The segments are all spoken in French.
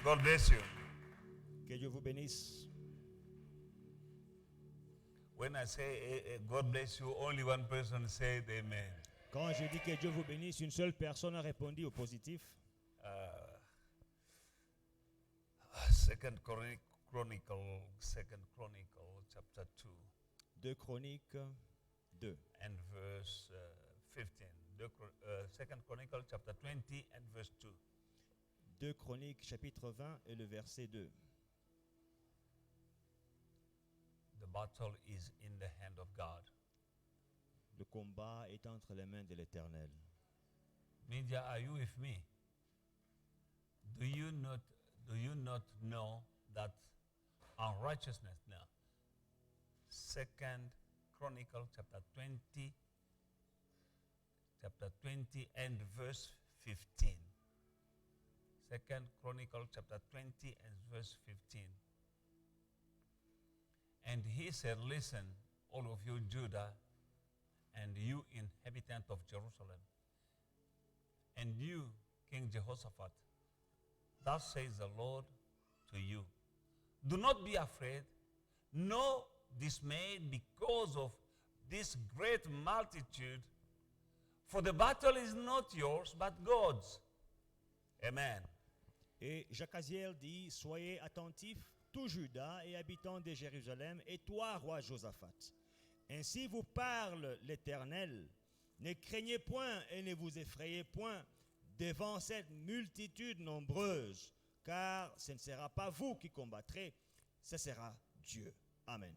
God bless you. Que Dieu vous bénisse. When I say God bless you, only one person said amen. Quand je dis que Dieu vous bénisse, une seule personne a répondu au positif. Second Chronicle, chapter 2 2 Chroniques 2 and verse 15. Second Chronicle, chapter 20 and verse 2. 2 Chroniques chapitre 20 et le verset 2. The battle is in the hand of God. Le combat est entre les mains de l'Éternel. Media, are you with me? Do you not know that unrighteousness now? Second Chronicle chapter 20 and verse 15. Second Chronicle chapter 20 and verse 15. And he said, listen, all of you Judah, and you inhabitant of Jerusalem, and you, King Jehoshaphat, thus says the Lord to you, do not be afraid, nor dismayed because of this great multitude, for the battle is not yours, but God's. Amen. Et Jacaziel dit, soyez attentifs, tout Juda et habitants de Jérusalem, et toi, roi Josaphat. Ainsi vous parle l'Éternel. Ne craignez point et ne vous effrayez point devant cette multitude nombreuse, car ce ne sera pas vous qui combattrez, ce sera Dieu. Amen.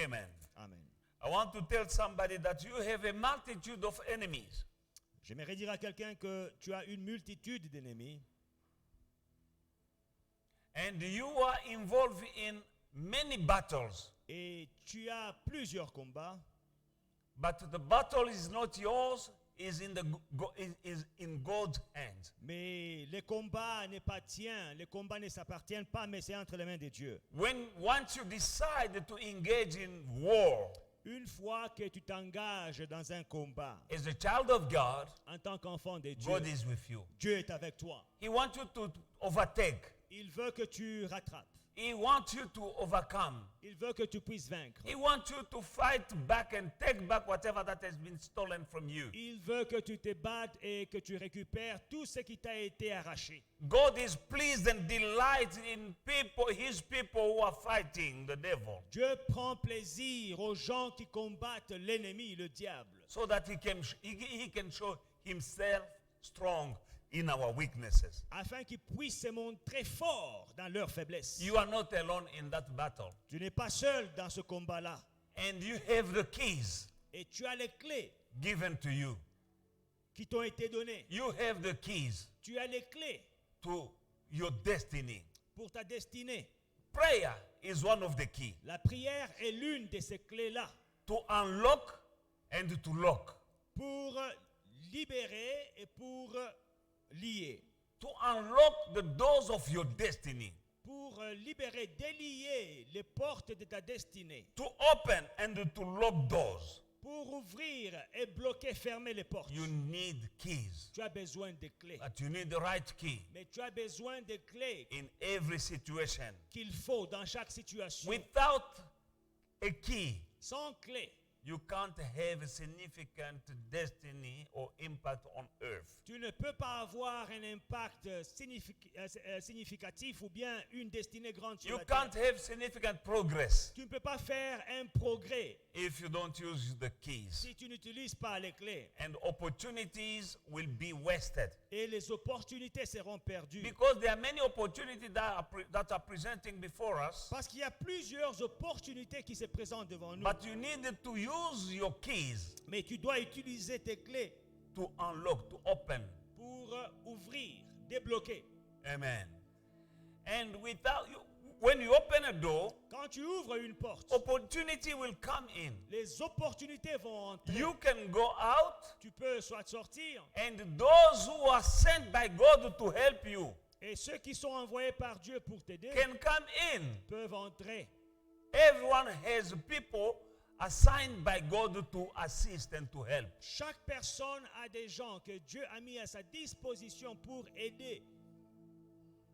Amen. Amen. I want to tell somebody that you have a multitude of enemies. J'aimerais dire à quelqu'un que tu as une multitude d'ennemis. And you are involved in many battles. Et tu as plusieurs combats. But the battle is not yours, is in God's hands. Mais le combat n'est pas tien, les combats ne s'appartiennent pas, mais c'est entre les mains de Dieu. Once you decide to engage in war, Une fois que tu t'engages dans un combat, as a child of God, en tant qu'enfant de Dieu, God is with you. Dieu est avec toi. He wants you to overtake. Il veut que tu rattrapes. He wants you to overcome. Il veut que tu puisses vaincre. He wants you to fight back and take back whatever that has been stolen from you. Il veut que tu te battes et que tu récupères tout ce qui t'a été arraché. God is pleased and delights in people, his people who are fighting the devil, Dieu prend plaisir aux gens qui combattent l'ennemi, le diable, so that he can show himself strong in our weaknesses. afin qu'ils puissent se montrer forts dans leur faiblesse. You are not alone in that battle. Tu n'es pas seul dans ce combat-là. And you have the keys Et tu as les clés given to you. qui t'ont été données. You have the keys Tu as les clés to your destiny. pour ta destinée. Prayer is one of the keys La prière est l'une de ces clés-là to unlock and to lock. pour libérer et pour lier. To unlock the doors of your destiny. Pour libérer, délier les portes de ta destinée. To open and to lock doors. Pour ouvrir et bloquer, fermer les portes. You need keys. Tu as besoin de clés. But you need the right key Mais tu as besoin de clés in every situation. qu'il faut dans chaque situation. Without a key, Sans clé, you can't have a significant destiny or impact on earth. tu ne peux pas avoir un impact significatif ou bien une destinée grande sur You la can't terre. have significant progress Tu ne peux pas faire un progrès if you don't use the keys. si tu n'utilises pas les clés. And opportunities will be wasted. Et les opportunités seront perdues. Because there are many opportunities that are presenting before us. Parce qu'il y a plusieurs opportunités qui se présentent devant nous. But you need to use your keys Mais tu dois utiliser tes clés to unlock, to open. pour ouvrir, débloquer. Amen. And without you, when you open a door, Quand tu ouvres une porte, opportunity will come in. les opportunités vont entrer. You can go out, Tu peux soit sortir, and those who are sent by God to help you et ceux qui sont envoyés par Dieu pour t'aider can come in. peuvent entrer. Everyone has people assigned by God to assist and to help. Chaque personne a des gens que Dieu a mis à sa disposition pour aider.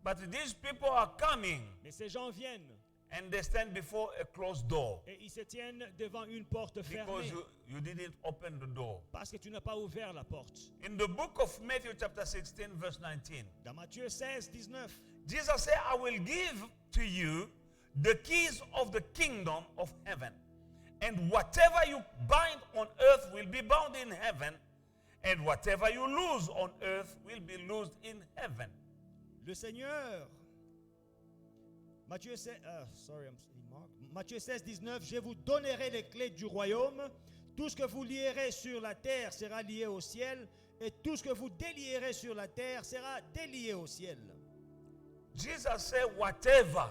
But these people are coming Mais ces gens viennent and they stand before a closed door et ils se tiennent devant une porte because fermée you didn't open the door. parce que tu n'as pas ouvert la porte. In the book of Matthew chapter 16 verse 19, Dans Matthieu 16, 19, Jesus said, I will give to you the keys of the kingdom of heaven. And whatever you bind on earth will be bound in heaven, and whatever you loose on earth will be loosed in heaven. le Seigneur, Matthieu 16, Matthieu 16, 19, je vous donnerai les clés du royaume. Tout ce que vous lierez sur la terre sera lié au ciel, et tout ce que vous délierez sur la terre sera délié au ciel. Jesus said, whatever,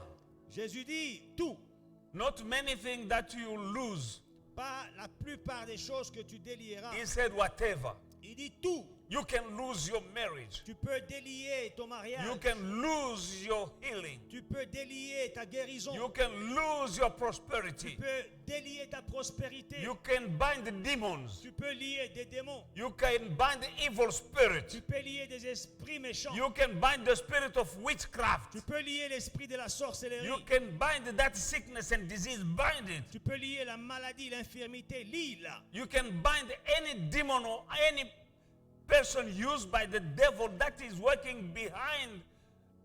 Jésus dit tout, not many things that you lose. pas la plupart des choses que tu délieras. He said, whatever. Il dit tout. You can lose your marriage. Tu peux délier ton mariage. You can lose your healing. Tu peux délier ta guérison. You can lose your Tu prosperity. peux délier ta prospérité. You can bind the demons. Tu peux lier des démons. You can bind the evil spirit. Tu peux lier des esprits méchants. You can bind the spirit of witchcraft. Tu peux lier l'esprit de la sorcellerie. You can bind that sickness and disease. Bind it. Tu peux lier la maladie, l'infirmité. Lis-la. You can bind any demon or any person used by the devil that is working behind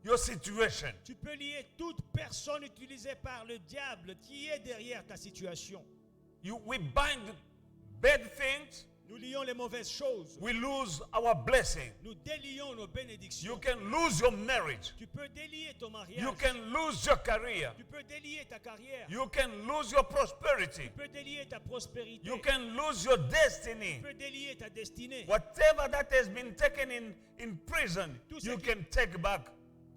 your situation. Tu peux lier toute personne utilisée par le diable qui est derrière ta situation. We bind bad things. Nous lions les mauvaises choses. We lose our blessing. Nous délions nos bénédictions. You can lose your marriage. Tu peux délier ton mariage. You can lose your career. Tu peux délier ta carrière. You can lose your prosperity. Tu peux délier ta prospérité. You can lose your destiny. Tu peux délier ta destinée. Whatever that has been taken in prison, Tout ce you qui- can take back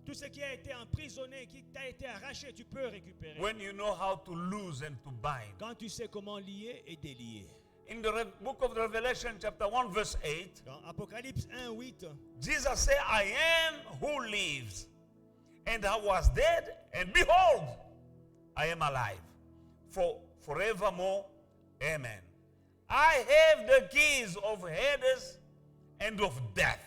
Tout ce qui a été emprisonné, qui t'a été arraché, tu peux récupérer. when you know how to lose and to bind. Quand tu sais comment lier et délier. In the book of Revelation, chapter 1, verse 8, Dans Apocalypse 1, 8, Jesus said, I am who lives, and I was dead, and behold, I am alive for forevermore. Amen. I have the keys of Hades and of death.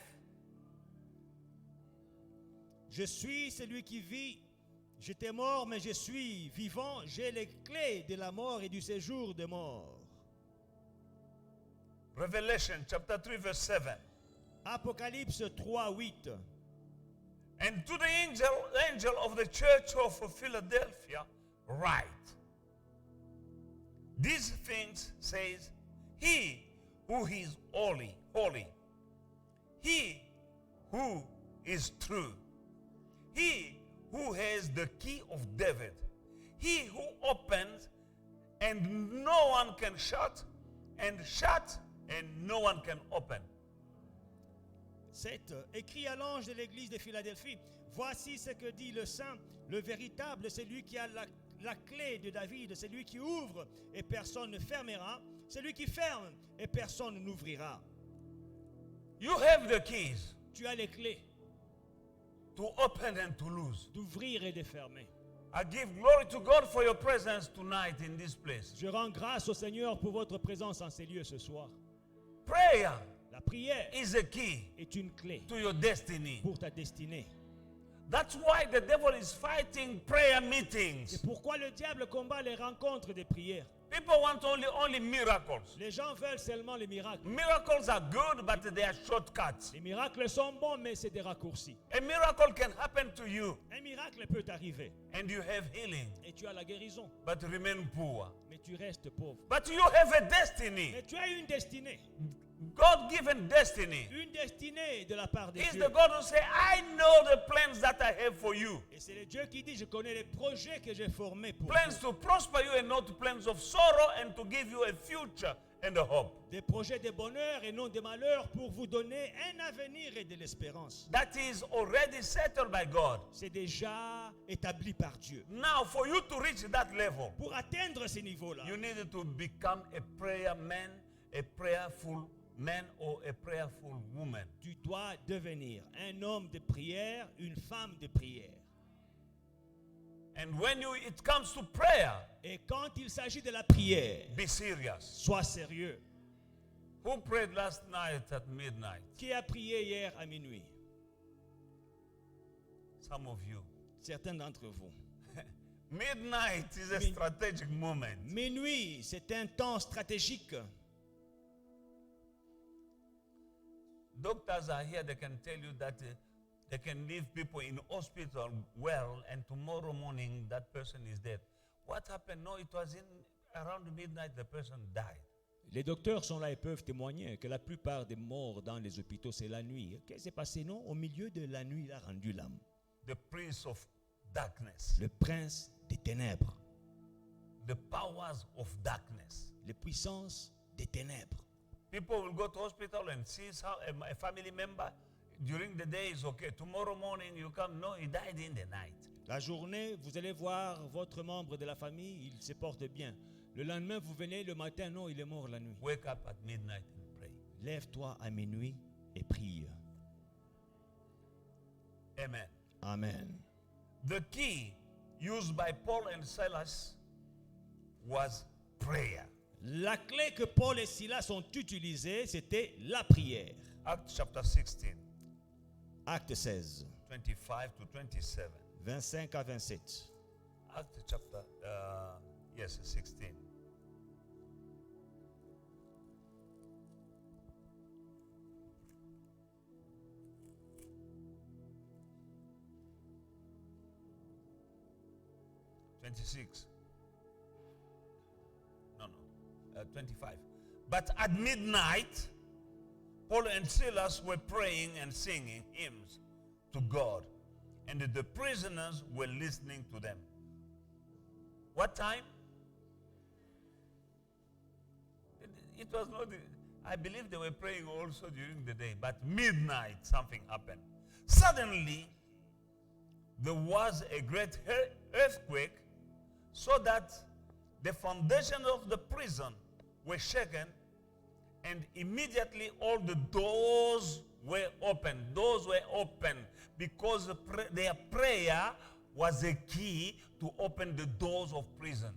je suis celui qui vit. J'étais mort, mais je suis vivant. J'ai les clés de la mort et du séjour des morts. Revelation chapter 3, verse 7. Apocalypse 3, 8. And to the angel of the church of Philadelphia, write, these things says he who is holy, holy, he who is true, he who has the key of David, he who opens and no one can shut, and shut and no one can open. 7. Écrit à l'ange de l'église de Philadelphie, voici ce que dit le saint, le véritable, celui qui a la clé de David, celui qui ouvre et personne ne fermera, celui qui ferme et personne n'ouvrira. You have the keys Tu as les clés to open and to lose. d'ouvrir et de fermer. I give glory to God for your presence tonight in this place. Je rends grâce au Seigneur pour votre présence en ces lieux ce soir. Prayer La prière is a key est une clé to your destiny. pour ta destinée. That's why the devil is fighting prayer C'est meetings. pourquoi le diable combat les rencontres des prières. People want only miracles. Les gens veulent seulement les miracles. Miracles are good, but they are shortcuts. Les miracles sont bons, mais c'est des raccourcis. A miracle can happen to you Un miracle peut arriver and you have healing, et tu as la guérison, but remain poor. mais tu restes pauvre. But you have a destiny, Mais tu as une destinée, God-given destiny. une destinée de la part de He's Dieu. the God who say, I know the plans that I have for you. Et c'est le Dieu qui dit, je connais les projets que j'ai formés pour Plans vous. to prosper you and not plans of sorrow, and to give you a future and a hope. Des projets de bonheur et non de malheur pour vous donner un avenir et de l'espérance. That is already settled by God. C'est déjà établi par Dieu. Now, for you to reach that level, Pour atteindre ces niveaux-là, you need to become a prayer man, a prayerful man, or a prayerful woman. tu dois devenir un homme de prière, une femme de prière. And when it comes to prayer, Et quand il s'agit de la prière, be serious. sois sérieux. Who prayed last night at midnight? Qui a prié hier à minuit? some of you. Certains d'entre vous. Midnight is a Min- strategic moment. Minuit, c'est un temps stratégique. Doctors are here, they can tell you that they can leave people in hospital well, and tomorrow morning that person is dead. What happened? No, it was around midnight the person died. Les docteurs sont là et peuvent témoigner que la plupart des morts dans les hôpitaux, c'est la nuit. Qu'est-ce qui s'est passé? Non, au milieu de la nuit, il a rendu l'âme. The prince of darkness, Le prince des ténèbres, the powers of darkness. les puissances des ténèbres. People will go to hospital and see a family member during the day is okay. Tomorrow morning you come, no, he died in the night. La journée, vous allez voir votre membre de la famille, il se porte bien. Le lendemain, vous venez, le matin, non, il est mort la nuit. Wake up at midnight and pray. Lève-toi à minuit et prie. Amen. Amen. The key used by Paul and Silas was prayer. La clé que Paul et Silas ont utilisée, c'était la prière. Acts chapter 16, Acte 16, 25 to 27. 25 à 27. Acts chapter, 16. No, 25. But at midnight, Paul and Silas were praying and singing hymns to God, and the prisoners were listening to them. What time? It was not, I believe they were praying also during the day, but midnight something happened. Suddenly, there was a great earthquake, so that the foundation of the prison were shaken, and immediately all the doors were open. Doors were open because their prayer was a key to open the doors of prison.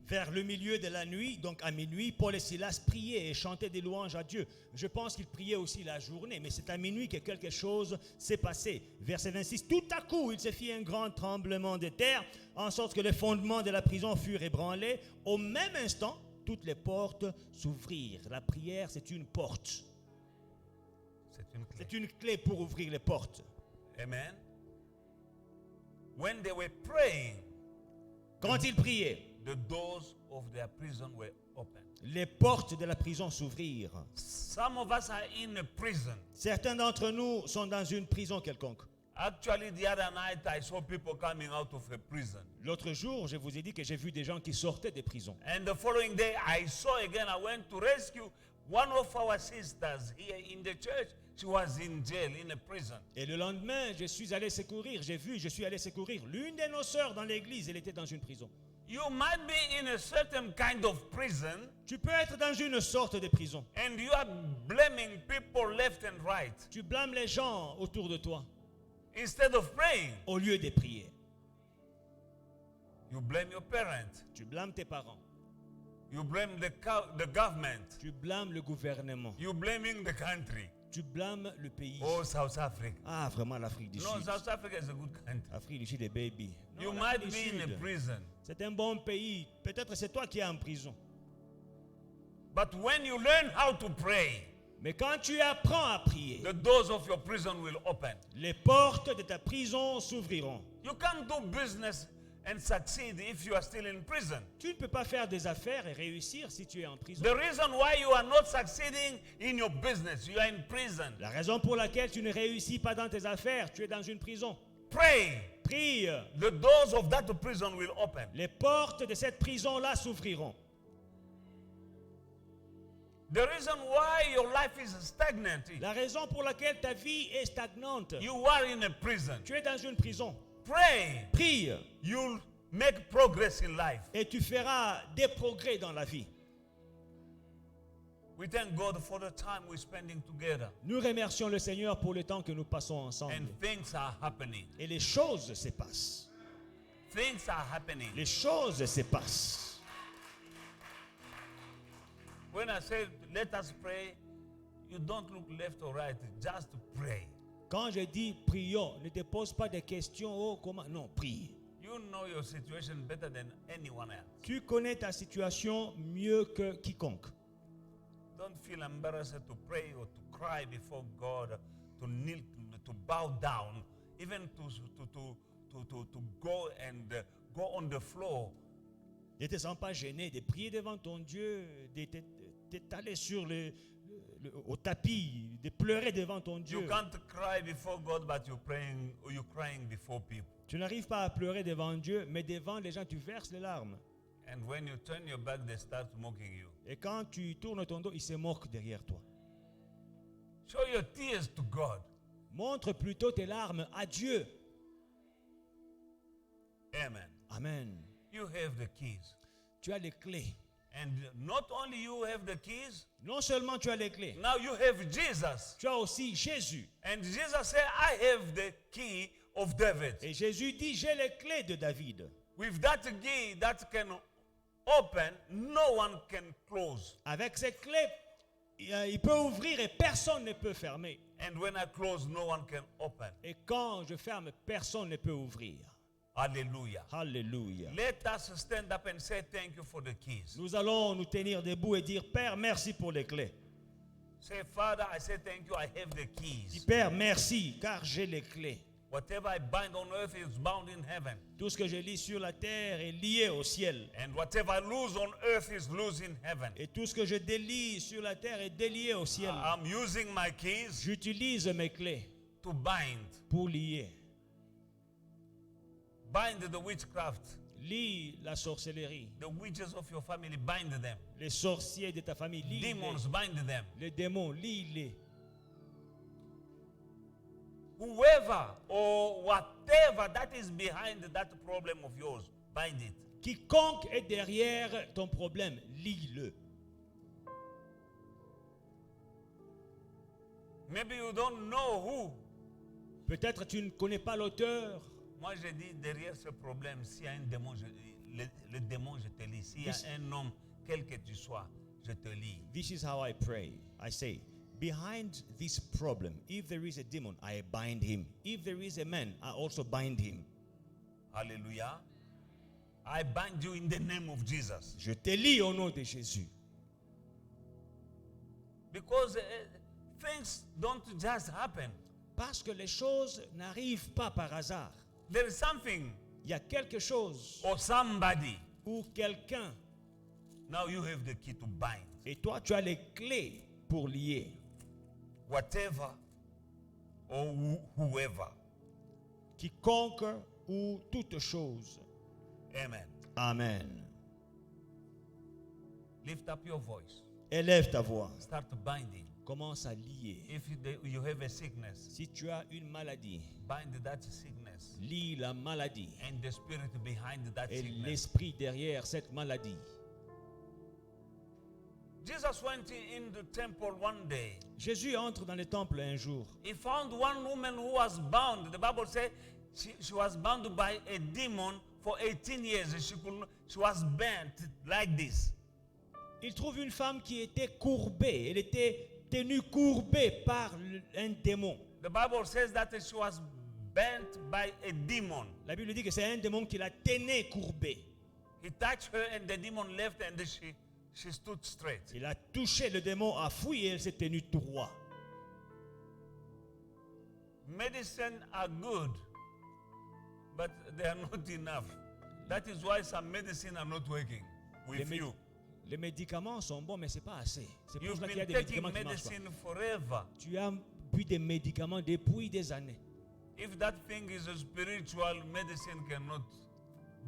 Vers le milieu de la nuit, donc à minuit, Paul et Silas priaient et chantaient des louanges à Dieu. Je pense qu'ils priaient aussi la journée, mais c'est à minuit que quelque chose s'est passé. Verset 26, tout à coup, il se fit un grand tremblement de terre, en sorte que les fondements de la prison furent ébranlés. Au même instant, toutes les portes s'ouvrirent. La prière, c'est une porte. C'est une clé pour ouvrir les portes. Amen. When they were praying, Quand ils priaient, the doors of their prison were open. les portes de la prison s'ouvrirent. Some of us are in a prison. Certains d'entre nous sont dans une prison quelconque. Actually, the other night I saw people coming out of a prison. L'autre jour, je vous ai dit que j'ai vu des gens qui sortaient des prisons. And the following day, I saw again, I went to rescue one of our sisters here in the church. She was in jail, in a prison. Et le lendemain, je suis allé secourir l'une de nos sœurs dans l'église, elle était dans une prison. You might be in a certain kind of prison, Tu peux être dans une sorte de prison. and you are blaming people left and right. Tu blâmes les gens autour de toi Instead of praying, au lieu de prier. you blame your parents. Tu blâmes tes parents. You blame the government. Tu blâmes le gouvernement. You blaming the country. Tu blâmes le pays. Oh, South Africa. Ah, vraiment l'Afrique du No, Sud. South Africa is a good country. L'Afrique du Sud est baby. Non, You l'Afrique might du be in a Sud, prison. c'est un bon pays. Peut-être c'est toi qui es en prison. But when you learn how to pray, Mais quand tu apprends à prier, the doors of your prison will open. les portes de ta prison s'ouvriront. You can't do business and succeed if you are still in prison. Tu ne peux pas faire des affaires et réussir si tu es en prison. The reason why you are not succeeding in your business, you are in prison. La raison pour laquelle tu ne réussis pas dans tes affaires, tu es dans une prison. Pray. Prie. The doors of that prison will open. Les portes de cette prison-là s'ouvriront. The reason why your life is stagnant, La raison pour laquelle ta vie est stagnante, you are in a prison. tu es dans une prison. Pray. Prie You'll make progress in life. et tu feras des progrès dans la vie. We thank God for the time we're spending together. Nous remercions le Seigneur pour le temps que nous passons ensemble. And things are happening. Et les choses se passent. Things are happening. Les choses se passent. When I say let us pray, you don't look left or right, just pray. Quand je dis prions, ne te pose pas de questions. Oh, comment? Non, prie. You know your situation better than anyone else. Tu connais ta situation mieux que quiconque. Don't feel embarrassed to pray or to cry before God, to kneel, to bow down, even to go and go on the floor. Ne te sens pas gêné de prier devant ton Dieu, de t'étaler sur au tapis, de pleurer devant ton Dieu. You can't cry before God, but you're crying before people. Tu n'arrives pas à pleurer devant Dieu, mais devant les gens, tu verses les larmes. And when you turn your back, they start mocking you. Et quand tu tournes ton dos, ils se moquent derrière toi. Show your tears to God. Montre plutôt tes larmes à Dieu. Amen. Amen. You have the keys. Tu as les clés. And not only you have the keys, Non seulement tu as les clés, now you have Jesus. tu as aussi Jésus. And Jesus said, I have the key of David. Et Jésus dit, j'ai les clés de David. With that key that can open, no one can close. Avec ces clés, il peut ouvrir et personne ne peut fermer. And when I close, no one can open. Et quand je ferme, personne ne peut ouvrir. Hallelujah. Alléluia. Let us stand up and say thank you for the keys. Nous allons nous tenir debout et dire, Père, merci pour les clés. Say, Father, I say thank you, I have the Dis, keys. Père, merci, car j'ai les clés. Whatever I bind on earth is bound in heaven. Tout ce que je lis sur la terre est lié au ciel. And whatever I lose on earth is loose in heaven. Et tout ce que je délie sur la terre est délié au ciel. I'm using my keys J'utilise mes clés to bind. pour lier. Bind the witchcraft. Lie la sorcellerie. The witches of your family, bind them. Les sorciers de ta famille, lie-les. Demons, bind them. Les démons, lie-les. Whoever or whatever that is behind that problem of yours, bind it. Quiconque est derrière ton problème, lie-le. Maybe you don't know who. Peut-être tu ne connais pas l'auteur. Moi, je dis derrière ce problème, s'il y a un démon, le démon, je te lis. S'il y a un homme, quel que tu sois, je te lis. This is how I pray. I say, behind this problem, if there is a demon, I bind him. If there is a man, I also bind him. Hallelujah. I bind you in the name of Jesus. Je te lie au nom de Jésus. Because things don't just happen. Parce que les choses n'arrivent pas par hasard. There is something Il y a quelque chose or somebody. ou quelqu'un. Now you have the key to bind. Et toi, tu as les clés pour lier. Whatever or whoever. Quiconque ou toute chose. Amen. Amen. Lift up your voice. Élève ta voix. Start binding. Commence à lier. If you have a sickness, Si tu as une maladie, bind that sickness lie la maladie and the spirit behind that et sickness. l'esprit derrière cette maladie. Jesus went in the temple one day. Jésus entre dans le temple un jour. He found one woman who was bound. The Bible says she was bound by a demon for 18 years. She was bent like this. Il trouve une femme qui était courbée. Elle était tenue courbée par un démon. The Bible says that she was bent by a demon. La Bible dit que c'est un démon qui la tenait courbée. He touched her and the demon left and she stood straight. Il a touché le démon, a fui et elle s'est tenue droit. Medicine are good, but they are not enough. That is why some medicine are not working with you. Les médicaments sont bons, mais ce n'est pas assez. C'est pour You've cela qu'il y a been des taking médicaments qui ne marchent pas. medicine forever. Tu as bu des médicaments depuis des années. If that thing is a spiritual, medicine cannot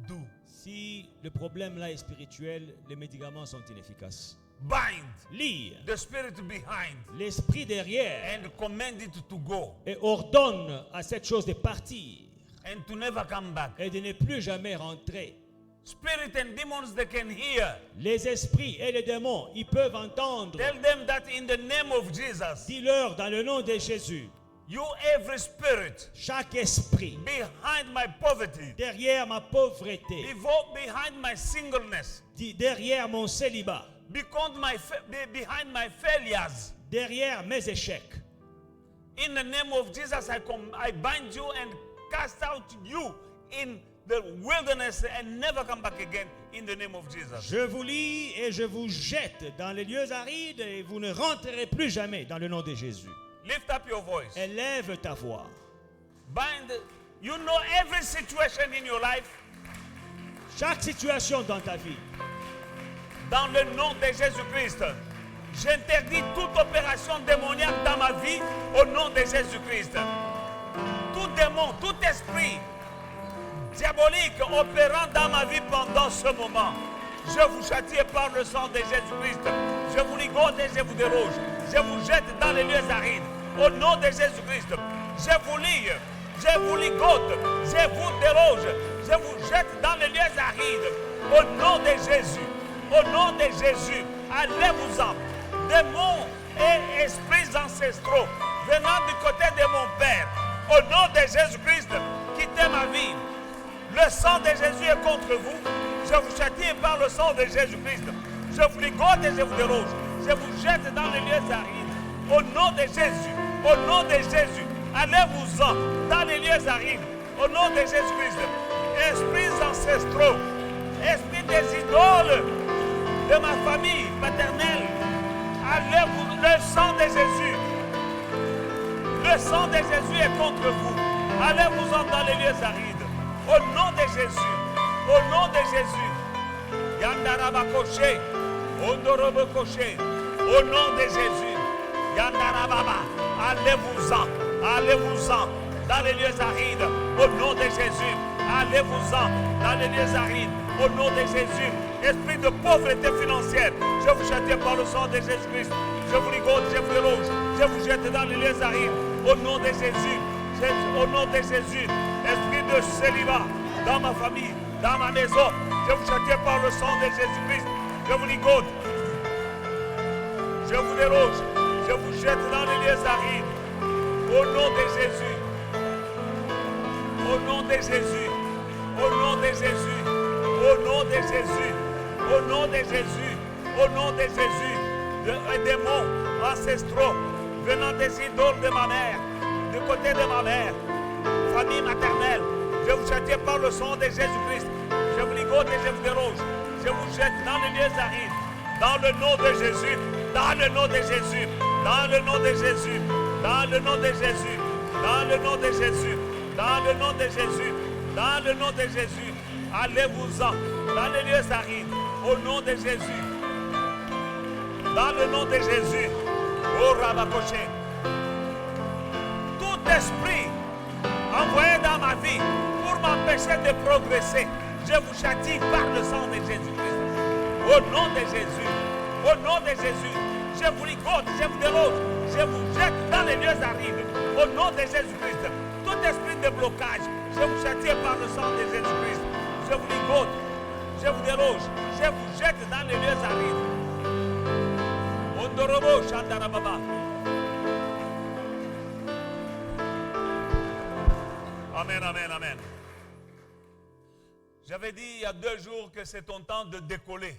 do. Si le problème là est spirituel, les médicaments sont inefficaces. Bind Lis the spirit behind l'esprit derrière and command it to go et ordonne à cette chose de partir and to never come back. et de ne plus jamais rentrer. Spirit and demons, they can hear. Les esprits et les démons, ils peuvent entendre. Tell them that in the name of Jesus, Dis-leur dans le nom de Jésus, you every spirit chaque esprit behind my poverty, derrière ma pauvreté, behind my singleness, derrière mon célibat, behind my failures, derrière mes échecs, In the name of Jesus, I bind you and cast out you in the wilderness and never come back again in the name of Jesus. Je vous lie et je vous jette dans les lieux arides et vous ne rentrerez plus jamais dans le nom de Jésus. Lift up your voice. Élève ta voix. Bind. You know every situation in your life. Chaque situation dans ta vie, Dans le nom de Jésus-Christ, j'interdis toute opération démoniaque dans ma vie au nom de Jésus-Christ. Tout démon, tout esprit diabolique opérant dans ma vie pendant ce moment, je vous châtie par le sang de Jésus-Christ. Je vous ligote et je vous déroge. Je vous jette dans les lieux arides. Au nom de Jésus-Christ, je vous lie, je vous ligote, je vous déroge. Je vous jette dans les lieux arides. Au nom de Jésus. Au nom de Jésus. Allez-vous-en. Démons et esprits ancestraux venant du côté de mon Père. Au nom de Jésus-Christ, quittez ma vie. Le sang de Jésus est contre vous. Je vous châtie par le sang de Jésus-Christ. Je vous ligote et je vous déroge. Je vous jette dans les lieux arides. Au nom de Jésus. Au nom de Jésus. Allez-vous-en dans les lieux arides. Au nom de Jésus-Christ. Esprits ancestraux. Esprits des idoles de ma famille paternelle. Allez-vous. Le sang de Jésus. Le sang de Jésus est contre vous. Allez-vous-en dans les lieux arides. Au nom de Jésus. Au nom de Jésus. Yandaraba Koché. Ondorobo Koché. Au nom de Jésus. Yandarababa. Allez-vous-en. Allez-vous-en dans les lieux arides. Au nom de Jésus. Allez-vous-en dans les lieux arides. Au nom de Jésus. Esprit de pauvreté financière. Je vous châtie par le sang de Jésus-Christ. Je vous ligote, je vous déloge. Je vous jette dans les lieux arides. Au nom de Jésus. Au nom de Jésus. Esprit de célibat dans ma famille, dans ma maison. Je vous châtie par le sang de Jésus-Christ. Je vous ligote. Je vous déloge. Je vous jette dans les lieux arides. Au nom de Jésus. Au nom de Jésus. Au nom de Jésus. Au nom de Jésus. Au nom de Jésus. Au nom de Jésus. Les démons ancestraux venant des idoles de ma mère, du côté de ma mère, famille maternelle. Je vous châtie par le sang de Jésus-Christ. Je vous ligote et je vous déroge. Je vous jette dans les lieux arides. Dans le nom de Jésus. Dans le nom de Jésus. Dans le nom de Jésus. Dans le nom de Jésus. Dans le nom de Jésus. Dans le nom de Jésus. Dans le nom de Jésus. Allez-vous-en dans les lieux arides. Au nom de Jésus. Dans le nom de Jésus. Oh Rabakoché. Tout esprit envoyé dans ma vie pour m'empêcher de progresser, je vous châtie par le sang de Jésus-Christ. Au nom de Jésus. Au nom de Jésus. Je vous ligote, je vous déroge, je vous jette dans les lieux arides. Au nom de Jésus-Christ. Tout esprit de blocage, je vous châtie par le sang de Jésus-Christ. Je vous ligote, je vous déroge, je vous jette dans les lieux arides. Ondorobo Shandarababa. Amen, amen, amen. J'avais dit il y a 2 jours que c'est ton temps de décoller.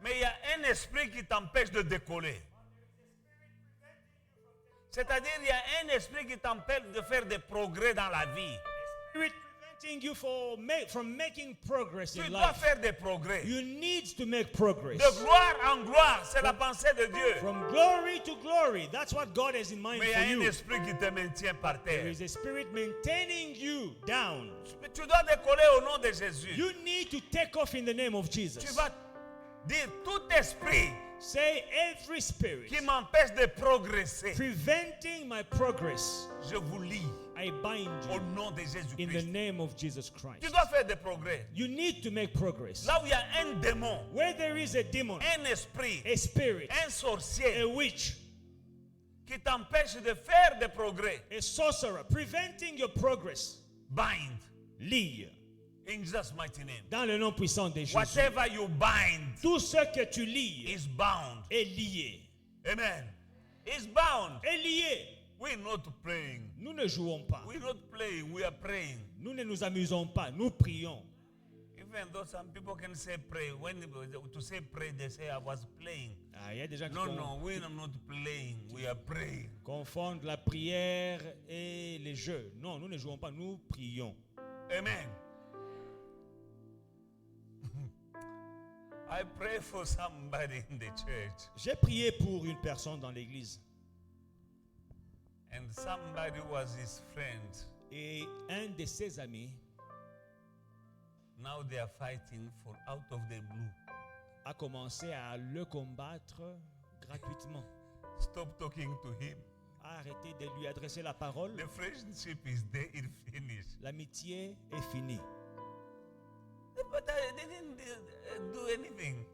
Mais il y a un esprit qui t'empêche de décoller. C'est-à-dire, il y a un esprit qui t'empêche de faire des progrès dans la vie. Spirit preventing you from making progress Tu in dois life. faire des progrès. You need to make progress. De gloire en gloire, c'est la pensée de Dieu. From glory to glory. That's what God has in mind Mais il y for a un you. esprit qui te maintient par There terre. is a spirit maintaining you down. Mais tu dois décoller au nom de Jésus. You need to take off in the name of Tu Jesus. vas dire tout esprit Say every spirit qui m'empêche de progresser, preventing my progress, je vous lie I bind au you nom de in the Jésus-Christ. name of Jesus Tu Christ. dois faire des progrès. You need to make progress. Là où il y a un démon, Where there is a demon, un esprit, a spirit, un sorcier a witch, qui t'empêche de faire des progrès, a sorcerer, preventing your progress, bind lie in Jesus' mighty name. dans le nom puissant de Jésus. Whatever you bind Tout ce que tu lies is bound. est lié. Amen. It's bound. Est lié. We're not praying. Nous ne jouons pas. We're not playing. We are praying. Nous ne nous amusons pas. Nous prions. If Even though some people can say pray, when to say pray, they say I was playing. Ah, il y a des gens qui No, we are not playing. We are praying. confondent la prière et les jeux. Non, nous ne jouons pas, nous prions. Amen. I pray for somebody in the church, J'ai prié pour une personne dans l'église and somebody was his friend. et un de ses amis Now they are fighting for out of the blue. a commencé à le combattre gratuitement, Stop talking to him. a arrêté de lui adresser la parole. The friendship is there, it finished. L'amitié est finie. But I didn't do anything.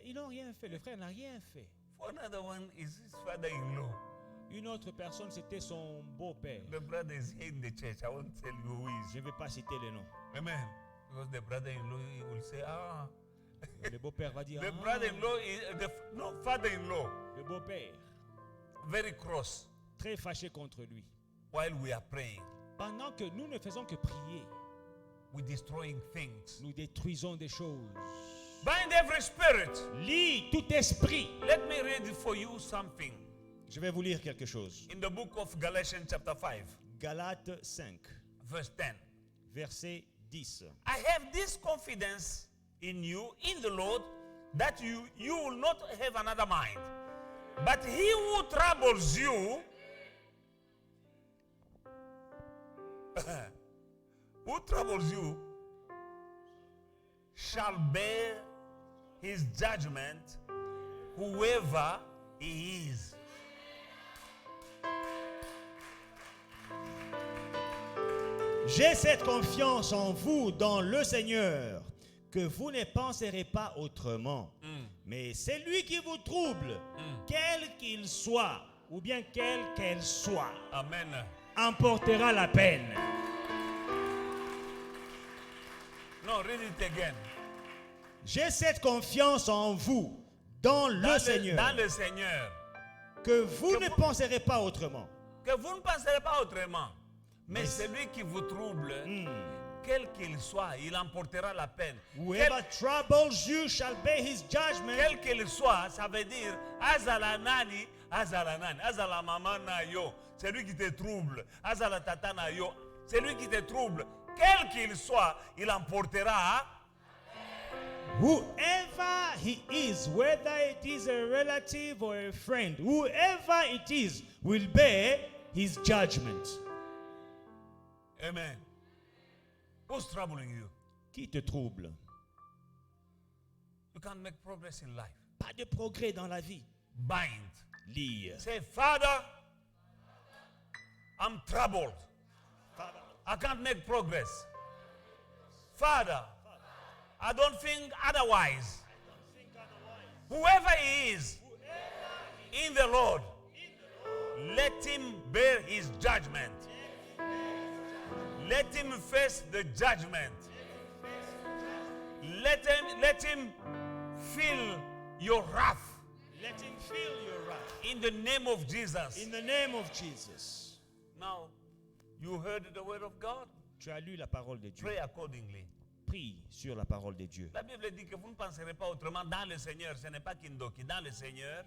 Ils n'ont rien fait, le frère n'a rien fait. For another one is his father-in-law. Une autre personne, c'était son beau-père. The brother is here in the church. I won't tell you who is. Je ne vais pas citer le nom. Amen. Because the brother-in-law he will say, Le beau-père va dire, the ah, brother-in-law is no father-in-law, le beau-père, very cross très fâché contre lui. while we are praying. Pendant que nous ne faisons que prier, We're destroying things. nous détruisons des choses. Bind every spirit. Lis tout esprit. Let me read for you something. Je vais vous lire quelque chose. In the book of Galatians chapter 5, Galates 5, verse 10. verset 10. I have this confidence in you, in the Lord, that you will not have another mind. But he who troubles you, who troubles you, shall bear his judgment, whoever he is. J'ai cette confiance en vous, dans le Seigneur, que vous ne penserez pas autrement. Mais celui qui vous trouble, quel qu'il soit, ou bien quelle qu'elle soit, Amen. emportera la peine. No, read it again. J'ai cette confiance en vous, dans le Seigneur, Dans le Seigneur. que vous Que ne vous- penserez pas autrement. Que vous ne penserez pas autrement. Mais celui qui vous trouble, quel qu'il soit, il emportera la peine. Whoever troubles you shall bear his judgment. Quel qu'il soit, ça veut dire azala nani, azala mama na yo. Celui qui te trouble, azala tata na yo. Celui qui te trouble, quel qu'il soit, il emportera. Whoever he is, whether it is a relative or a friend, whoever it is, will bear his judgment. Amen. Who's troubling you? Qui te trouble? You can't make progress in life. Pas de progrès dans la vie. Bind. Lire. Say, Father, I'm troubled. I can't make progress. Father, I don't think otherwise. Whoever he is in the Lord, let him bear his judgment. Let him face the judgment. Let him feel your wrath Let him feel your wrath. in the name of Jesus. In the name of Jesus. Now, you heard the word of God. Tu as lu la parole de Dieu. Pray accordingly. Prie sur la parole de Dieu. La Bible dit que vous ne penserez pas autrement dans le Seigneur. Ce n'est pas Kindoki, dans le Seigneur.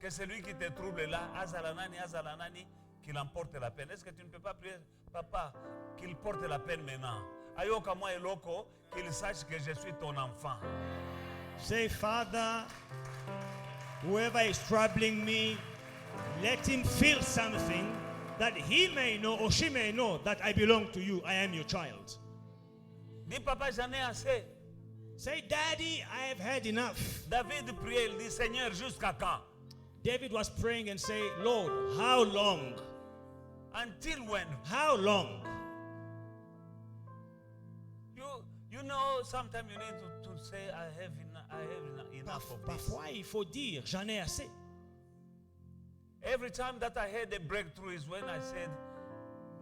Que celui qui te trouble là, azalanani, qu'il emporte la peine. Est-ce que tu ne peux pas prier, papa, qu'il porte la peine maintenant? Ayoka moi et loco, qu'il sache que je suis ton enfant. Say, Father, whoever is troubling me, let him feel something that he may know or she may know that I belong to you. I am your child. Dis, papa, j'en ai assez. Say, Daddy, I have had enough. David priait, il dit, Seigneur, jusqu'à quand? David was praying and saying, Lord, how long? Until when? How long? You know, sometimes you need to say, I have enough of this. Parfois, il faut dire, j'en ai assez. Every time that I had a breakthrough is when I said,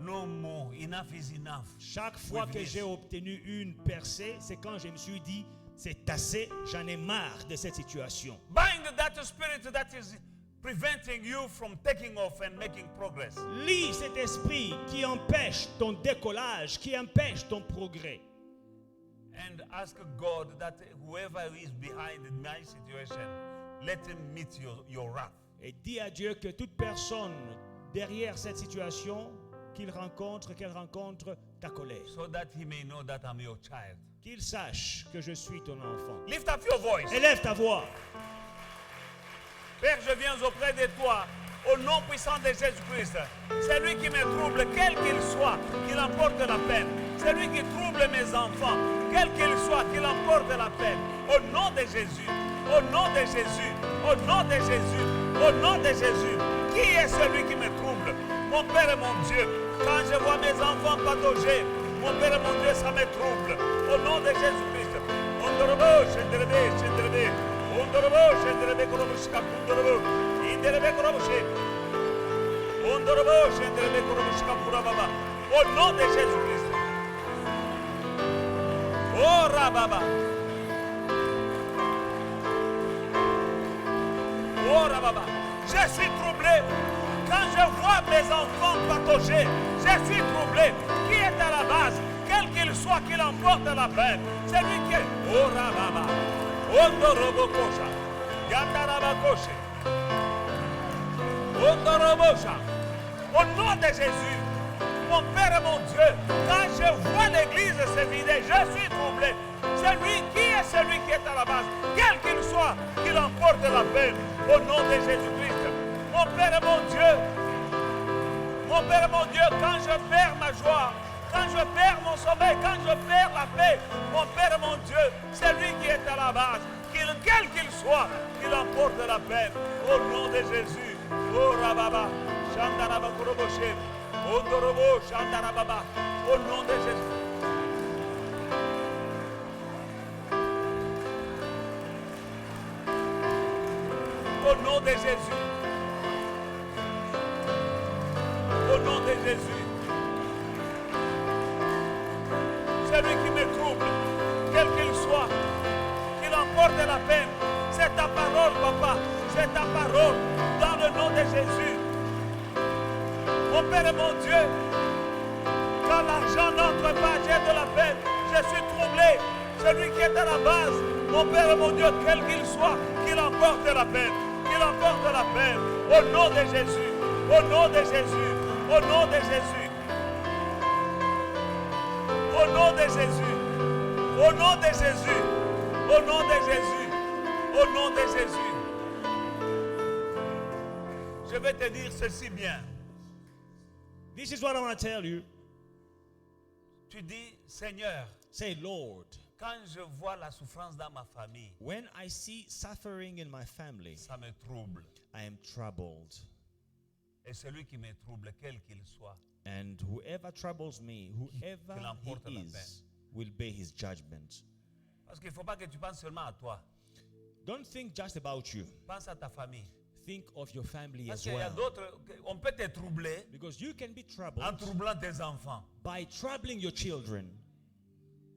no more, enough is enough. Chaque fois With que this. j'ai obtenu une percée, c'est quand je me suis dit, c'est assez, j'en ai marre de cette situation. Bind that spirit that is preventing you from taking off and making progress. Lis cet esprit qui empêche ton décollage, qui empêche ton progrès. and ask God that whoever is behind my situation, let him meet your wrath. Et dis à Dieu que toute personne derrière cette situation qu'elle rencontre ta colère. So that he may know that I'm your child. Qu'il sache que je suis ton enfant. Lift up your voice. Élève ta voix. Père, je viens auprès de toi, au nom puissant de Jésus-Christ. C'est lui qui me trouble, quel qu'il soit, qu'il emporte la peine. C'est lui qui trouble mes enfants, quel qu'il soit, qu'il emporte la peine. Au nom de Jésus, au nom de Jésus, au nom de Jésus, au nom de Jésus. Qui est celui qui me trouble? Mon Père et mon Dieu, quand je vois mes enfants patauger, mon Père et mon Dieu, ça me trouble. Au nom de Jésus-Christ. Ondorobo, Shenderebe, Shenderebe. Ondorobo, Shenderebe, Korobushka, Kundorobo. Inderebe, Korobushi. Ondorobo, Shenderebe, Korobushka, Kurababa. Au nom de Jésus-Christ. Oh, Rababa. Oh, Rababa. Je suis troublé. Quand je vois mes enfants patauger, je suis troublé. Qui est à la base, quel qu'il soit, qu'il emporte la peine. C'est lui qui est. Oh, Rababa. Ondorobokosha. Yandarabakoshe. Ondorobosha. Au nom de Jésus, mon Père et mon Dieu, quand je vois l'église se vider, je suis troublé. C'est lui qui est celui qui est à la base, quel qu'il soit, qu'il emporte la peine. Au nom de Jésus-Christ. Mon Père et mon Dieu, quand je perds ma joie, quand je perds mon sommeil, quand je perds la paix, mon Père et mon Dieu, c'est lui qui est à la base, quel qu'il soit, qu'il emporte la peine. Au nom de Jésus. Oh Rababa, Shandaraba Kuroboshe, Ondorobo, Shandarababa, au nom de Jésus. Au nom de Jésus. Au nom de Jésus. Celui qui me trouble, quel qu'il soit, qu'il emporte la peine. C'est ta parole, papa. C'est ta parole. Dans le nom de Jésus. Mon Père et mon Dieu, quand l'argent n'entre pas, j'ai de la peine. Je suis troublé. Celui qui est à la base, mon Père et mon Dieu, quel qu'il soit, qu'il emporte la peine. Qu'il emporte la peine. Au nom de Jésus. Au nom de Jésus. Au nom de Jésus. Au nom de Jésus. Au nom de Jésus. Au nom de Jésus. Au nom de Jésus. Je vais te dire ceci bien. This is what I want to tell you. Tu dis, Seigneur, Say, Lord, quand je vois la souffrance dans ma famille, when I see suffering in my family, ça me trouble. I am troubled. Et celui qui me trouble, quel qu'il soit, And whoever troubles me, whoever Qu'il emporte he la is, peine. will bear his judgment. parce qu'il ne faut pas que tu penses seulement à toi. Don't think just about you. Pense à ta famille. Think of your family Parce as qu'il y a well. d'autres, on peut te troubler Because you can be troubled en troublant tes enfants. by troubling your children.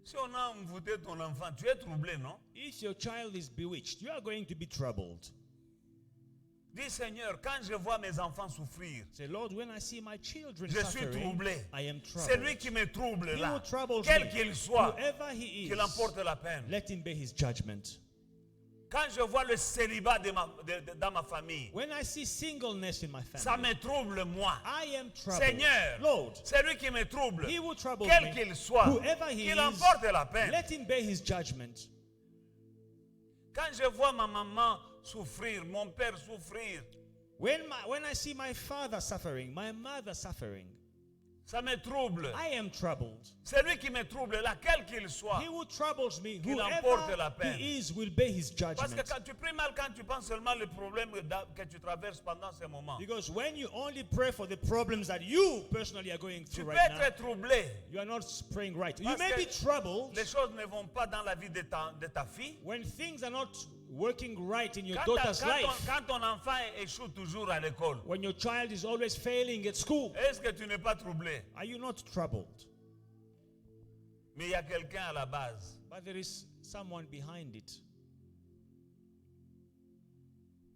Si on a envoûté ton enfant, tu es troublé, non? If your child is bewitched, you are going to be troubled. Dis Seigneur, quand je vois mes enfants souffrir, Say, Lord, when I see my children je suis suffering, troublé. I am troubled. C'est lui qui me trouble He là. who troubles Quel me, qu'il soit, whoever he is, qu'il emporte la peine. let him bear his judgment. Quand je vois le célibat dans ma famille, When I see singleness in my ça family, me trouble moi. I am troubled. Seigneur, Lord, c'est lui qui me trouble. he who troubles Quel me, qu'il soit, whoever he qu'il is, emporte la peine. let him bear his judgment. Quand je vois ma maman souffrir, mon père souffrir, When I see my father suffering, my mother suffering, ça me trouble. I am troubled. C'est lui qui me trouble là, quel qu'il soit. He who troubles me, Qu'il emporte la whoever peine. he is, will bear his Parce que judgment. quand tu pries mal, quand tu penses seulement le problème que tu traverses pendant ce moment, Because when you only pray for the problems that you personally are going tu through peux right now, être troublé. you are not praying right. You Parce may que be troubled Les choses ne vont pas dans la vie de ta fille. when things are not working right in your Quand, daughter's life. quand ton enfant échoue toujours à l'école, When your child is always failing at school, est-ce que tu n'es pas troublé? are you not troubled? Mais il y a quelqu'un à la base. But there is someone behind it.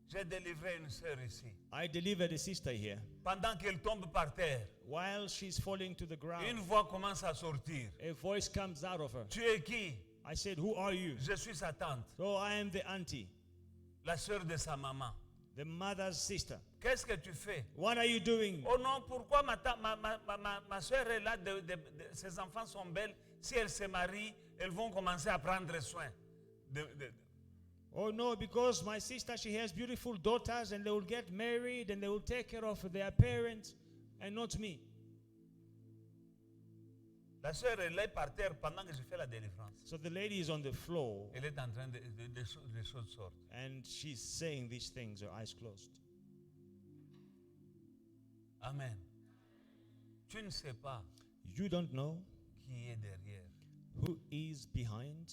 J'ai délivré une sœur ici. I delivered a sister here. Pendant qu'elle tombe par terre, While she's falling to the une ground, voix commence à sortir. a voice comes out of her. Tu es qui? I said, who are you? Je suis sa tante, So I am the auntie, la sœur de sa maman. the mother's sister. Qu'est-ce que tu fais? What are you doing? Oh non, pourquoi ma soeur est là, ses enfants sont belles. Si elles se marient, elles vont commencer à prendre soin. Oh no, because my sister, she has beautiful daughters and they will get married and they will take care of their parents and not me. La sœur, elle est par terre pendant que je fais la délivrance. So the lady is on the floor Elle est en train de choses sortent. and she's saying these things, her eyes closed. Amen. Tu ne sais pas You don't know qui est derrière. who is behind.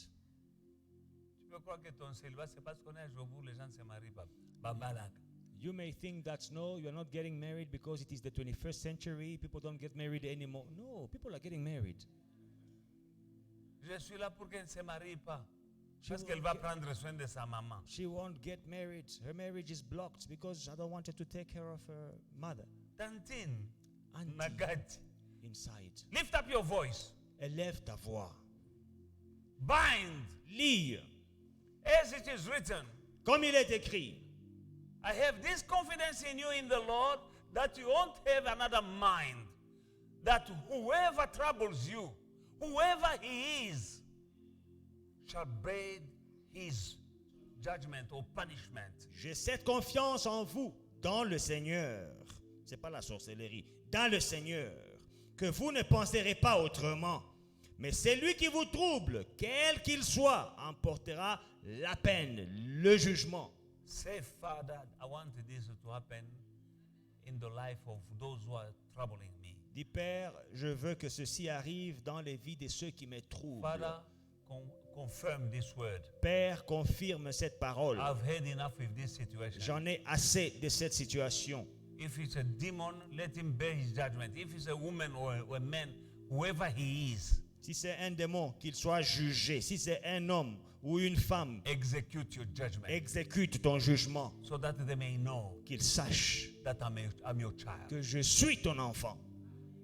Tu peux croire que ton célibat, c'est parce qu'on est à Jobourg, les gens ne se marient pas. Babalak. You may think that no, you're not getting married because it is the 21st century. People don't get married anymore. No, people are getting married. Je suis là pour qu'elle ne se marie pas. She Parce won't qu'elle va get- prendre soin de sa maman. She won't get married. Her marriage is blocked because I don't want her to take care of her mother. Tantine, Auntie Nagati. inside. Lift up your voice. Élève ta voix. Bind, Lire. as it is written. Comme il est écrit. I have this confidence in you in the Lord that you won't have another mind. That whoever troubles you, whoever he is, shall bear his judgment or punishment. J'ai cette confiance en vous dans le Seigneur. C'est pas la sorcellerie. Dans le Seigneur. Que vous ne penserez pas autrement. Mais celui qui vous trouble, quel qu'il soit, emportera la peine, le jugement. Say, Father, I want this to happen in the life of those who are troubling me. Dis Père, je veux que ceci arrive dans les vies de ceux qui me troublent. Father, confirm this word. Père, confirme cette parole. I've had enough with this situation. J'en ai assez de cette situation. If it's a demon, let him bear his judgment. If it's a woman or a man, whoever he is, Si c'est un démon, qu'il soit jugé. Si c'est un homme ou une femme, execute your judgment exécute ton jugement. so that they may know Qu'il sache that I'm your child. que je suis ton enfant.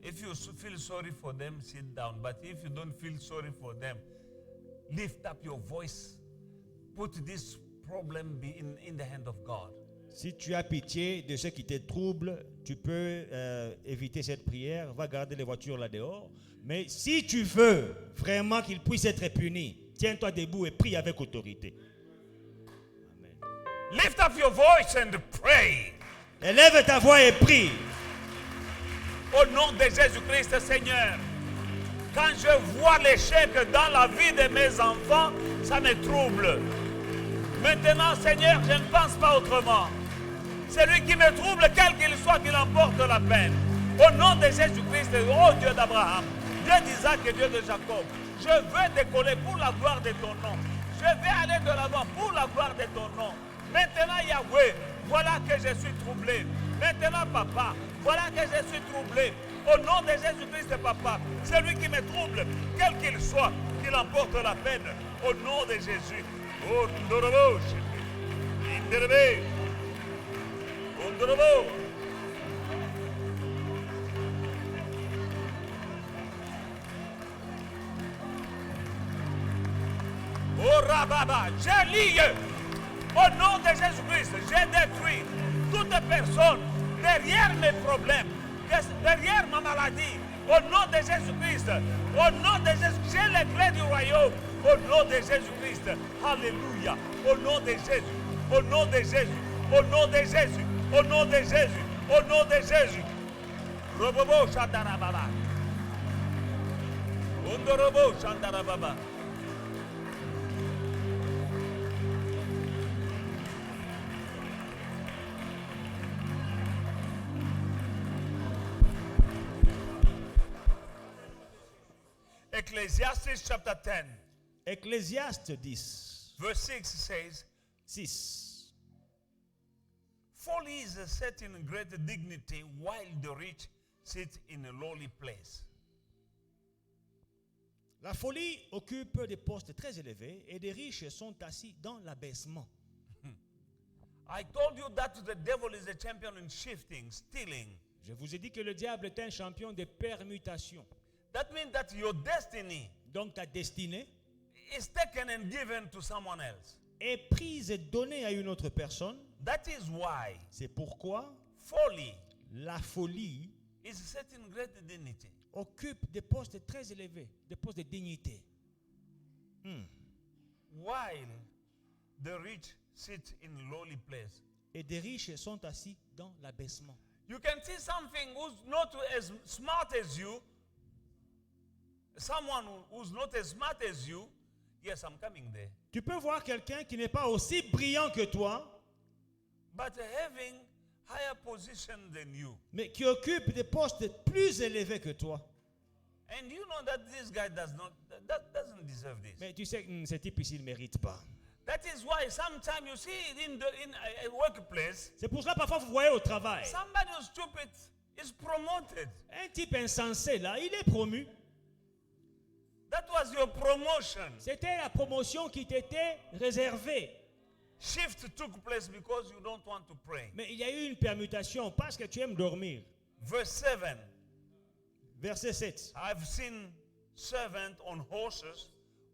If you feel sorry for them, sit down. But if you don't feel sorry for them, lift up your voice. Put this problem in the hand of God. Si tu as pitié de ceux qui te troublent, tu peux éviter cette prière, va garder les voitures là dehors. Mais si tu veux vraiment qu'ils puissent être punis, tiens-toi debout et prie avec autorité. Amen. Lift up your voice and pray. Élève ta voix et prie. Au nom de Jésus-Christ, Seigneur, quand je vois l'échec dans la vie de mes enfants, ça me trouble. Maintenant, Seigneur, je ne pense pas autrement. Celui qui me trouble, quel qu'il soit, qu'il emporte la peine. Au nom de Jésus-Christ, oh Dieu d'Abraham, Dieu d'Isaac et Dieu de Jacob, je veux décoller pour la gloire de ton nom. Je vais aller de l'avant pour la gloire de ton nom. Maintenant, Yahweh, voilà que je suis troublé. Maintenant, Papa, voilà que je suis troublé. Au nom de Jésus-Christ, Papa, celui qui me trouble, quel qu'il soit, qu'il emporte la peine. Au nom de Jésus. Oh, Ndorobo, Inderebe, Ndorobo. Oh, Rababa, je lie. Au nom de Jésus-Christ, j'ai détruit toute personne derrière mes problèmes, derrière ma maladie. Au nom de Jésus-Christ, au nom de Jésus, j'ai les clés du royaume. Au nom de Jésus-Christ, alléluia. Au nom de Jésus, au nom de Jésus, au nom de Jésus, au nom de Jésus, au nom de Jésus. Robobo Shandarababa. Undorobo Shandarababa. Ecclesiastes chapter 10, Ecclésiaste 10, verse 6 says, 6. Folly is set in great dignity, while the rich sit in a lowly place. La folie occupe des postes très élevés et des riches sont assis dans l'abaissement. I told you that the devil is a champion in shifting, stealing. Je vous ai dit que le diable est un champion de permutation. That means that your destiny Donc ta destinée is taken and given to someone else. est prise et donnée à une autre personne. That is why C'est pourquoi folly la folie is set in great dignity. occupe des postes très élevés, des postes de dignité. While the rich sit in lowly place. Et des riches sont assis dans l'abaissement. You can see something who's not as smart as you, someone who's not as smart as you. Yes, I'm coming there. Tu peux voir quelqu'un qui n'est pas aussi brillant que toi, But having higher position than you. mais qui occupe des postes plus élevés que toi. And you know that this guy doesn't deserve this. Mais tu sais, ce type ici ne mérite pas. That is why sometimes you see it in a workplace, C'est pour cela parfois vous voyez au travail, somebody who's stupid is promoted. un type insensé là, il est promu. That was your promotion. C'était la promotion qui t'était réservée. Shift took place because you don't want to pray. Mais il y a eu une permutation parce que tu aimes dormir. Verse 7. Verset 7. I've seen servants on horses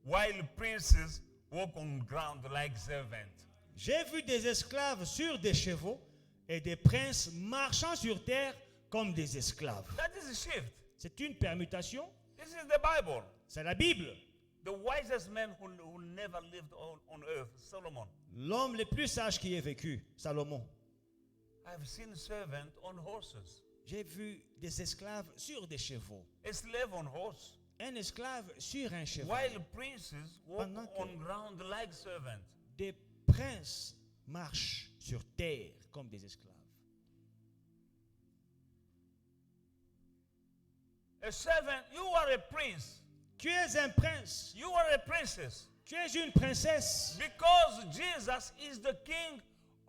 while princes walk on ground like servants. J'ai vu des esclaves sur des chevaux et des princes marchant sur terre comme des esclaves. That is a shift. C'est une permutation. This is the Bible. C'est la Bible. The wisest man who never lived on earth, Solomon. L'homme le plus sage qui ait vécu, Salomon. I've seen servants on horses. J'ai vu des esclaves sur des chevaux. A slave on horse. Un esclave sur un cheval. While princes walk Pendant que- on ground like servants. Des princes marchent sur terre comme des esclaves. A servant, you are a prince. Tu es un prince. You are a princess. Tu es une princesse. Because Jesus is the King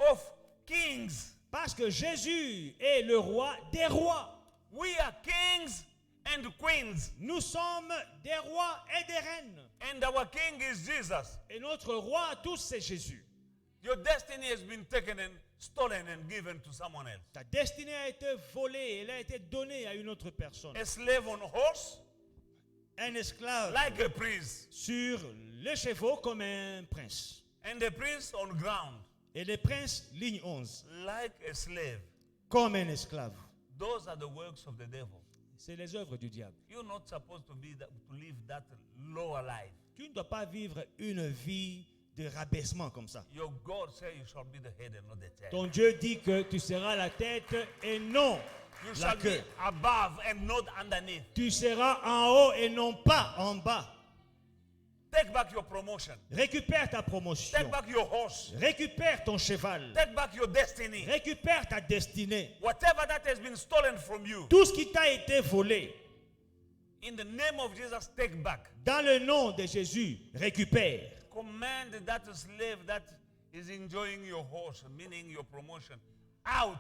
of kings. Parce que Jésus est le roi des rois. We are kings and queens. Nous sommes des rois et des reines. And our king is Jesus. Et notre roi à tous, c'est Jésus. Your destiny has been taken and stolen and given to someone else. Ta destinée a été volée, elle a été donnée à une autre personne. A slave on horse, Un esclave like a prince. sur les chevaux comme un prince. And a prince on ground, Et les princes, ligne 11, like a slave. comme un esclave. Those are the works of the devil. C'est les œuvres du diable. You're not supposed to live that lower life. Tu ne dois pas vivre une vie de rabaissement comme ça. Your God says you shall be the head and not the tail. Ton Dieu dit que tu seras la tête et non You la shall be queue. above and not underneath. Tu seras en haut et non pas en bas. Take back your promotion. Récupère ta promotion. Take back your horse. Récupère ton cheval. Take back your destiny. Récupère ta destinée. Whatever that has been stolen from you, Tout ce qui t'a été volé, in the name of Jesus, take back. dans le nom de Jésus, récupère. Command that slave that is enjoying your horse, meaning your promotion, out.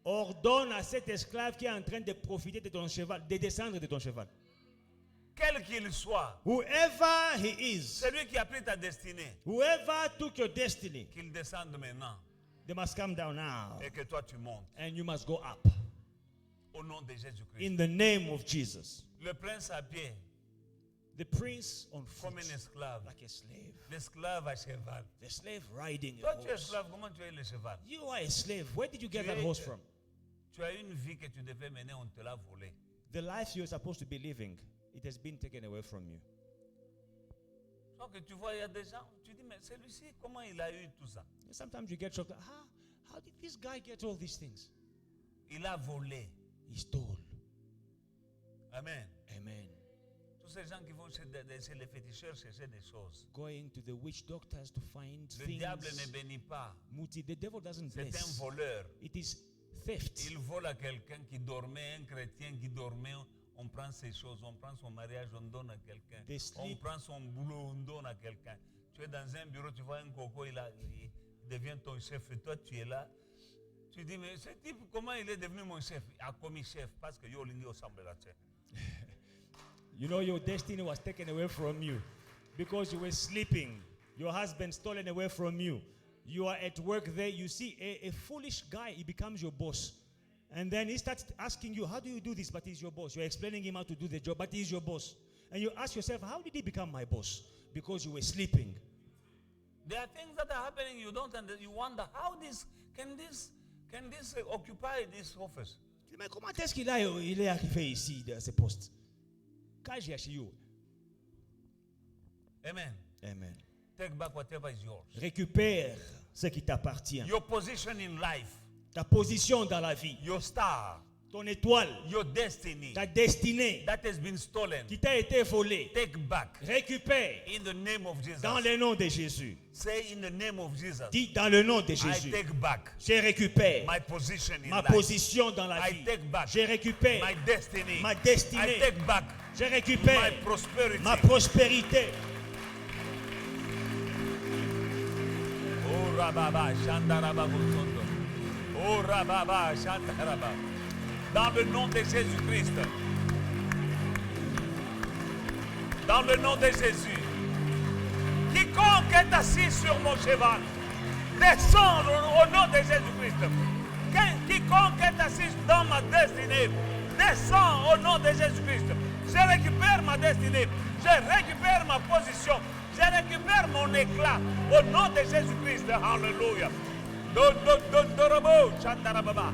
Ordonne à cet esclave qui est en train de profiter de ton cheval, de descendre de ton cheval. Quel qu'il soit, Whoever he is, celui qui a pris ta destinée, whoever took your destiny, qu'il descende maintenant they must come down now. et que toi tu montes. And you must go up. Au nom de Jésus-Christ. In the name of Jesus. Le prince à pied, The prince on foot, comme un esclave. like a slave. L'esclave à cheval. The slave riding a Toi tu es horse. esclave, comment tu es le cheval? You are a slave. Where did you get Tu that es- horse from? Tu as une vie que tu devais mener, on te l'a volée. The life you're supposed to be living, it has been taken away from you. Donc tu vois, il y a des gens, tu dis, mais celui-ci, comment il a eu tout ça? Sometimes you get shocked. How did this guy get all these things? Il a volé. He stole. Amen. Amen. Tous ces gens qui vont chez les féticheurs chercher des choses. Going to the witch doctors to find Le things. diable ne bénit pas. Muti, the devil doesn't C'est un bless. voleur. It is theft. Il vole à quelqu'un qui dormait, un chrétien qui dormait. On prend ses choses, on prend son mariage, on donne à quelqu'un. They On sleep. prend son boulot, on donne à quelqu'un. Tu es dans un bureau, tu vois un coco, il devient ton chef et toi tu es là. Tu dis, mais ce type, comment il est devenu mon chef? Il a commis chef parce que yo lingi ensemble là. You know, your destiny was taken away from you because you were sleeping. Your husband stolen away from you. You are at work there. You see a foolish guy, he becomes your boss. And then he starts asking you, how do you do this? But he's your boss. You're explaining him how to do the job, but he's your boss. And you ask yourself, how did he become my boss? because you were sleeping. There are things that are happening. You don't you wonder how this can occupy this office. Mais comment est-ce qu'il est arrivé ici, à ce poste? Amen. Amen. Take back whatever is yours. Récupère ce qui t'appartient. Your position in life, Ta position dans la vie, your star, ton étoile, your destiny ta destinée that has been stolen. qui t'a été volée. Take back Récupère in the name of Jesus. dans le nom de Jésus. Say in the name of Jesus. Dis dans le nom de I Jésus. take back Je récupère my position in ma life. position dans la I vie. take back Je récupère my destiny. ma I destinée. take back Je my récupère prosperity. ma prospérité. Oh Rababa, Shandaraba Bosondo. Oh Rababa, Shandaraba. Dans le nom de Jésus-Christ. Dans le nom de Jésus. Quiconque est assis sur mon cheval, descend au nom de Jésus-Christ. Quiconque est assis dans ma destinée, descend au nom de Jésus-Christ. Je récupère ma destinée. Je récupère ma position. Je récupère mon éclat au nom de Jésus-Christ. Alléluia. Dondorobo, Chandarababa.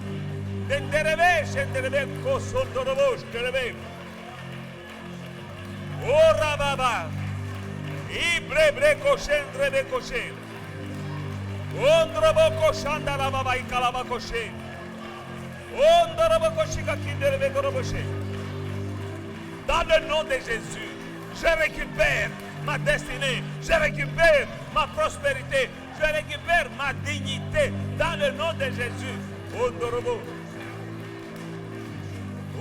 Denderebe, Shenderebe, Kosondorobo, Shenderebe. Oh Rababa. Ibrebre Koshendrebe Koshe. Ondrobo Koshandarababa, Ikalaba Koshe. Ondorobo Koshika Kinderebe Goroboshe. Dans le nom de Jésus, je récupère ma destinée, je récupère ma prospérité, je récupère ma dignité dans le nom de Jésus. Ondorobo.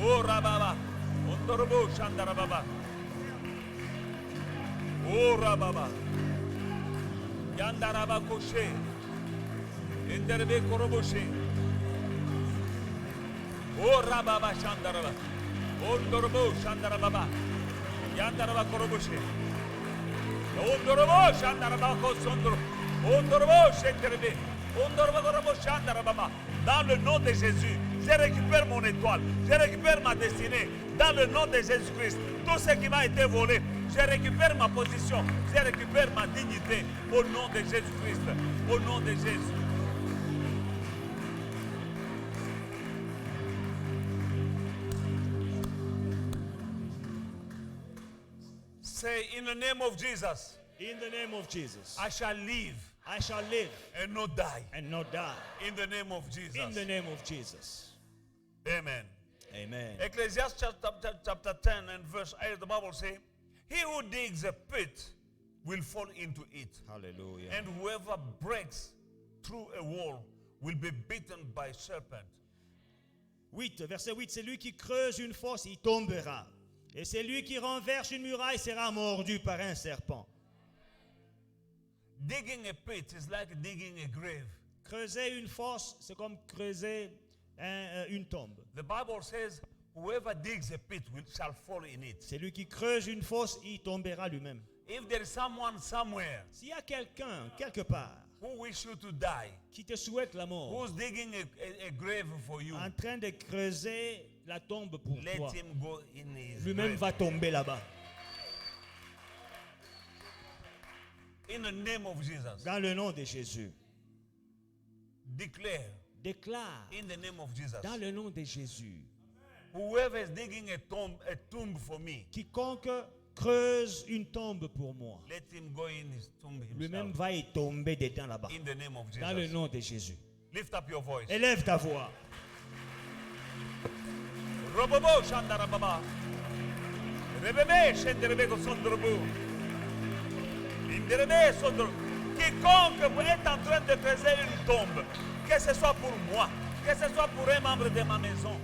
Oh Rababa. Ondorobo Shandarababa. Oh Rababa. Yandaraba Koshe. Enderbe Koroboshe. Oh Rababa Shandaraba. Ondorobo Shandarababa. Yandaraba Koroboshe. Ondorobo Shandaraba Kosondoro. Ondorobo Shenderbe. Ondorobo Korobo Shandarababa. Dans le nom de Jésus, je récupère mon étoile. Je récupère ma destinée. Dans le nom de Jésus-Christ, tout ce qui m'a été volé, je récupère ma position. Je récupère ma dignité. Au nom de Jésus-Christ. Au nom de Jésus. Say, in the name of Jesus, In the name of Jesus, I shall live I shall live and not die. and not die. In the name of Jesus. In the name of Jesus. Amen. Amen. Ecclesiastes chapter 10 and verse 8, the Bible says, he who digs a pit will fall into it. Hallelujah. And whoever breaks through a wall will be bitten by a serpent. 8, verset 8, celui qui creuse une fosse, il tombera. Et celui qui renverse une muraille sera mordu par un serpent. Digging a pit is like digging a grave. Creuser une fosse, c'est comme creuser une tombe. The Bible says, whoever digs a pit shall fall in it. Celui qui creuse une fosse, il tombera lui-même. If there is someone somewhere S'il y a quelqu'un, quelque part, who wish you to die, qui te souhaite la mort, who's digging a grave for you, en train de creuser la tombe pour let toi, him go in his lui-même grave. va tomber là-bas. In the name of Jesus, Dans le nom de Jésus. declare Déclare in the name of Jesus, dans le nom de Jésus. whoever is digging a tomb for me, Quiconque creuse une tombe pour moi, let him go in his tomb lui-même himself. va y tomber dedans là-bas. In the name of Dans le Jesus. nom de Jésus. Lift up your voice. Élève ta voix. Robobo Shandarababa. Rebebe Shenderebe Sondrobo. Inderebe Sondro. Quiconque est en train de creuser une tombe, que ce soit pour moi, que ce soit pour un membre de ma maison,